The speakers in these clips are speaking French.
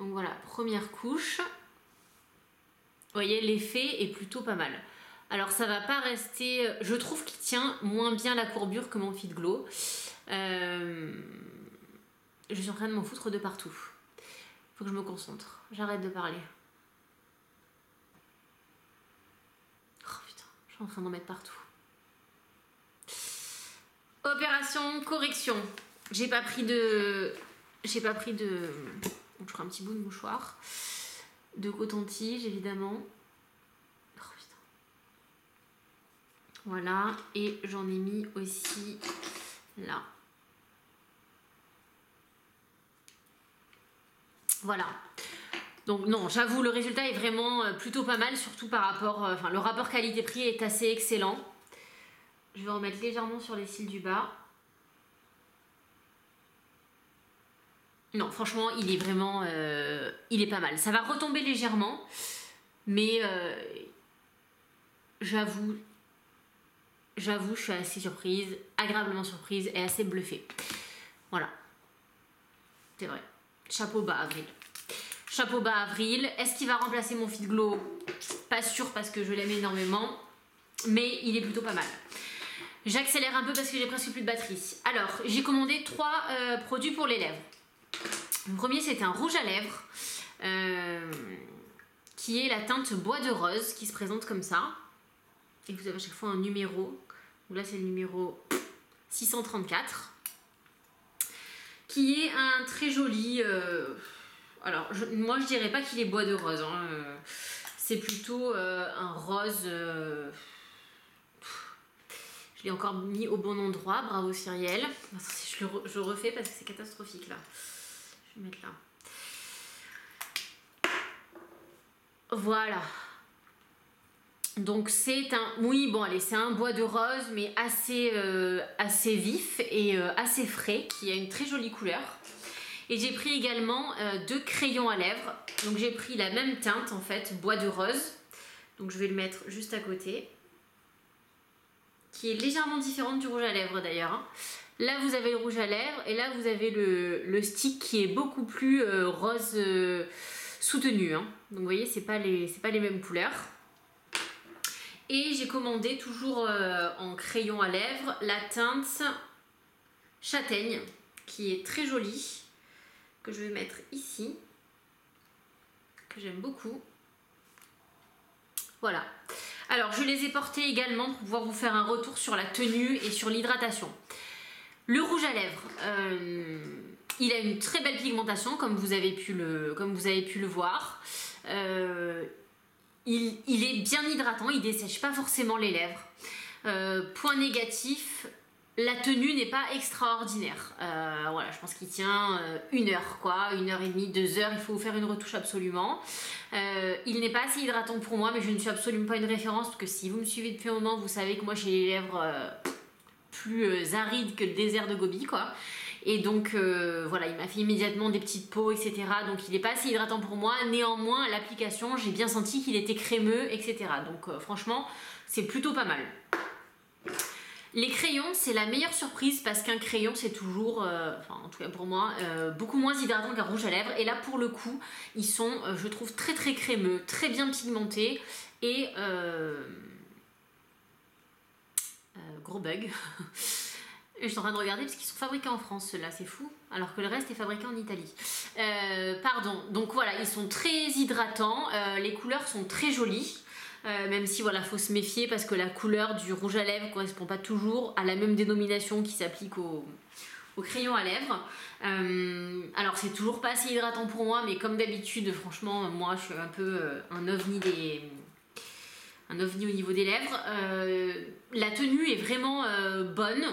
Donc voilà, première couche. Vous voyez, l'effet est plutôt pas mal. Alors ça va pas rester... Je trouve qu'il tient moins bien la courbure que mon Fit Glow. Je suis en train de m'en foutre de partout. Faut que je me concentre. J'arrête de parler. Oh putain, je suis en train d'en mettre partout. Opération correction. J'ai pas pris de... Donc je ferai un petit bout de mouchoir. De coton-tige évidemment. Oh putain. Voilà. Et j'en ai mis aussi là. Voilà. Donc non, j'avoue, le résultat est vraiment plutôt pas mal, surtout par rapport... Enfin, le rapport qualité-prix est assez excellent. Je vais en mettre légèrement sur les cils du bas. Non, franchement, il est vraiment... il est pas mal. Ça va retomber légèrement, mais j'avoue, je suis assez surprise, agréablement surprise et assez bluffée. Voilà. C'est vrai. Chapeau bas, Avril. Chapeau bas, Avril. Est-ce qu'il va remplacer mon Fit Glow? Pas sûr parce que je l'aime énormément, mais il est plutôt pas mal. J'accélère un peu parce que j'ai presque plus de batterie. Alors, j'ai commandé 3 produits pour les lèvres. Le premier, c'était un rouge à lèvres qui est la teinte bois de rose qui se présente comme ça. Et vous avez à chaque fois un numéro. Donc là, c'est le numéro 634. Qui est un très joli... alors, moi, je dirais pas qu'il est bois de rose. Hein, c'est plutôt un rose... je l'ai encore mis au bon endroit. Bravo, Cyrielle. Je refais parce que c'est catastrophique, là. Je vais mettre là. Voilà. Donc c'est un... Oui, bon allez, c'est un bois de rose, mais assez vif et assez frais, qui a une très jolie couleur. Et j'ai pris également 2 crayons à lèvres. Donc j'ai pris la même teinte en fait, bois de rose. Donc je vais le mettre juste à côté. Qui est légèrement différente du rouge à lèvres d'ailleurs. Hein. Là vous avez le rouge à lèvres et là vous avez le stick qui est beaucoup plus rose soutenu. Hein. Donc vous voyez, c'est pas les mêmes couleurs. Et j'ai commandé toujours en crayon à lèvres la teinte châtaigne qui est très jolie, que je vais mettre ici, que j'aime beaucoup. Voilà. Alors je les ai portés également pour pouvoir vous faire un retour sur la tenue et sur l'hydratation. Le rouge à lèvres, il a une très belle pigmentation comme vous avez pu le voir. Il est bien hydratant, il dessèche pas forcément les lèvres. Point négatif, la tenue n'est pas extraordinaire. Voilà, je pense qu'il tient 1 heure, quoi, 1h30, 2 heures. Il faut vous faire une retouche absolument. Il n'est pas assez hydratant pour moi, mais je ne suis absolument pas une référence parce que si vous me suivez depuis un moment, vous savez que moi j'ai les lèvres plus arides que le désert de Gobi, quoi. Et donc voilà, il m'a fait immédiatement des petites peaux, etc. Donc il n'est pas assez hydratant pour moi. Néanmoins, l'application, j'ai bien senti qu'il était crémeux, etc. Donc franchement, c'est plutôt pas mal. Les crayons, c'est la meilleure surprise parce qu'un crayon, c'est toujours, enfin en tout cas pour moi, beaucoup moins hydratant qu'un rouge à lèvres. Et là, pour le coup, ils sont, je trouve, très très crémeux, très bien pigmentés et... gros bug. Je suis en train de regarder parce qu'ils sont fabriqués en France, ceux-là, c'est fou. Alors que le reste est fabriqué en Italie. Pardon, donc voilà, ils sont très hydratants. Les couleurs sont très jolies. Même si voilà, faut se méfier parce que la couleur du rouge à lèvres ne correspond pas toujours à la même dénomination qui s'applique au crayon à lèvres. Alors c'est toujours pas assez hydratant pour moi, mais comme d'habitude, franchement, moi je suis un peu un ovni au niveau des lèvres. La tenue est vraiment bonne.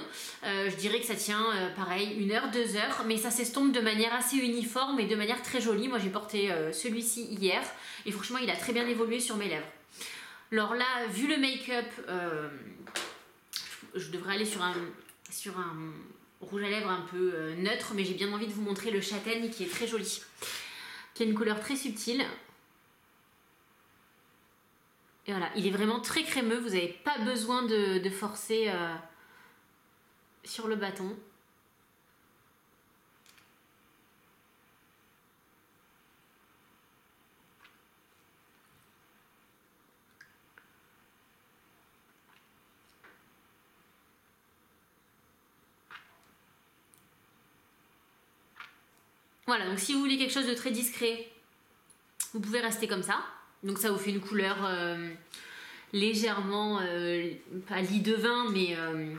Je dirais que ça tient pareil 1 heure, 2 heures, mais ça s'estompe de manière assez uniforme et de manière très jolie. Moi j'ai porté celui-ci hier et franchement il a très bien évolué sur mes lèvres. Alors là, vu le make-up, je devrais aller sur un rouge à lèvres un peu neutre, mais j'ai bien envie de vous montrer le châtaigne qui est très joli, qui a une couleur très subtile. Et voilà, il est vraiment très crémeux, vous n'avez pas besoin de forcer sur le bâton. Voilà, donc si vous voulez quelque chose de très discret, vous pouvez rester comme ça. Donc ça vous fait une couleur légèrement, pas lit de vin, mais vous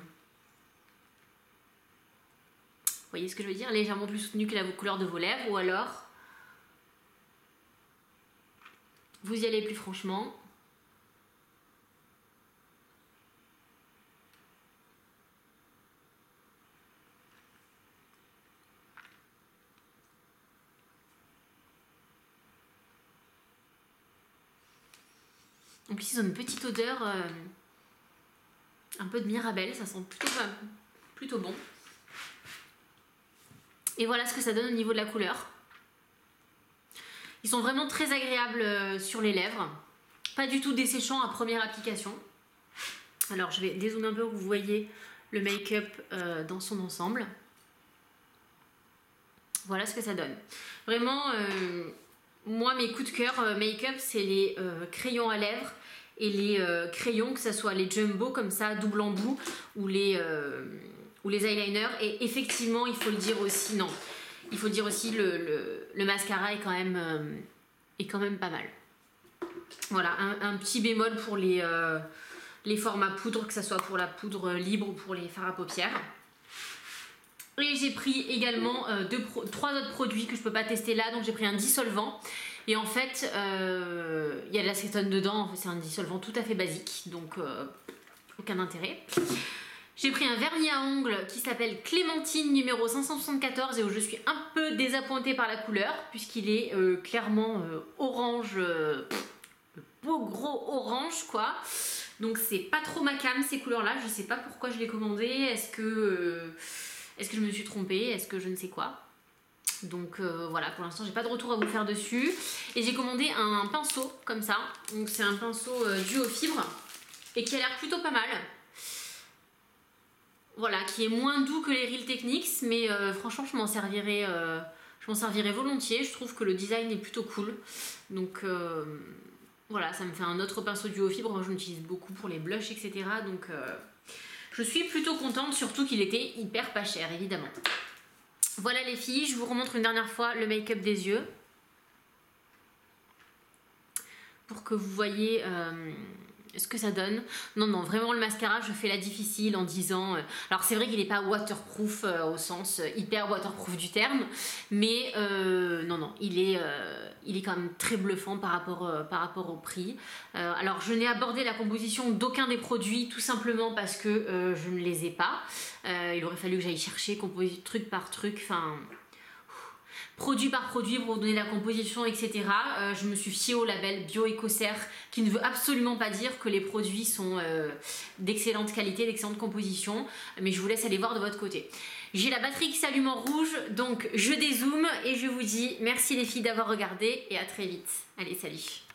voyez ce que je veux dire, légèrement plus soutenue que la couleur de vos lèvres, ou alors vous y allez plus franchement. En plus, ils ont une petite odeur un peu de mirabelle, ça sent plutôt bon. Et voilà ce que ça donne au niveau de la couleur. Ils sont vraiment très agréables sur les lèvres. Pas du tout desséchants à première application. Alors, je vais dézoomer un peu pour que vous voyez le make-up dans son ensemble. Voilà ce que ça donne. Vraiment, moi, mes coups de cœur make-up, c'est les crayons à lèvres et les crayons, que ce soit les jumbo comme ça, double embout, ou les eyeliners. Et effectivement, il faut le dire aussi, non, il faut dire aussi le mascara est quand même pas mal. Voilà, un petit bémol pour les formats poudre, que ce soit pour la poudre libre ou pour les fards à paupières. Et j'ai pris également 3 autres produits que je ne peux pas tester là. Donc j'ai pris un dissolvant. Et en fait, il y a de l'acétone dedans. En fait, c'est un dissolvant tout à fait basique. Donc aucun intérêt. J'ai pris un vernis à ongles qui s'appelle Clémentine numéro 574 et où je suis un peu désappointée par la couleur puisqu'il est clairement orange, beau gros orange quoi. Donc c'est pas trop ma came ces couleurs là. Je sais pas pourquoi je l'ai commandé. Est-ce que je me suis trompée? Est-ce que je ne sais quoi? Donc voilà, pour l'instant j'ai pas de retour à vous faire dessus. Et j'ai commandé un pinceau comme ça. Donc c'est un pinceau duo fibre et qui a l'air plutôt pas mal. Voilà, qui est moins doux que les Real Techniques, mais franchement je m'en servirai volontiers. Je trouve que le design est plutôt cool. Donc voilà, ça me fait un autre pinceau duo fibre. Moi je l'utilise beaucoup pour les blushs, etc. Donc je suis plutôt contente, surtout qu'il était hyper pas cher, évidemment. Voilà les filles, je vous remontre une dernière fois le make-up des yeux. Pour que vous voyez ce que ça donne. Non, vraiment le mascara, je fais la difficile en disant... alors c'est vrai qu'il n'est pas waterproof au sens hyper waterproof du terme, mais non, il est quand même très bluffant par rapport au prix. Alors je n'ai abordé la composition d'aucun des produits, tout simplement parce que je ne les ai pas. Il aurait fallu que j'aille chercher truc par truc, enfin... produit par produit pour vous donner la composition, etc. Je me suis fiée au label Bio Écossaire qui ne veut absolument pas dire que les produits sont d'excellente qualité, d'excellente composition, mais je vous laisse aller voir de votre côté. J'ai la batterie qui s'allume en rouge, donc je dézoome et je vous dis merci les filles d'avoir regardé et à très vite. Allez, salut!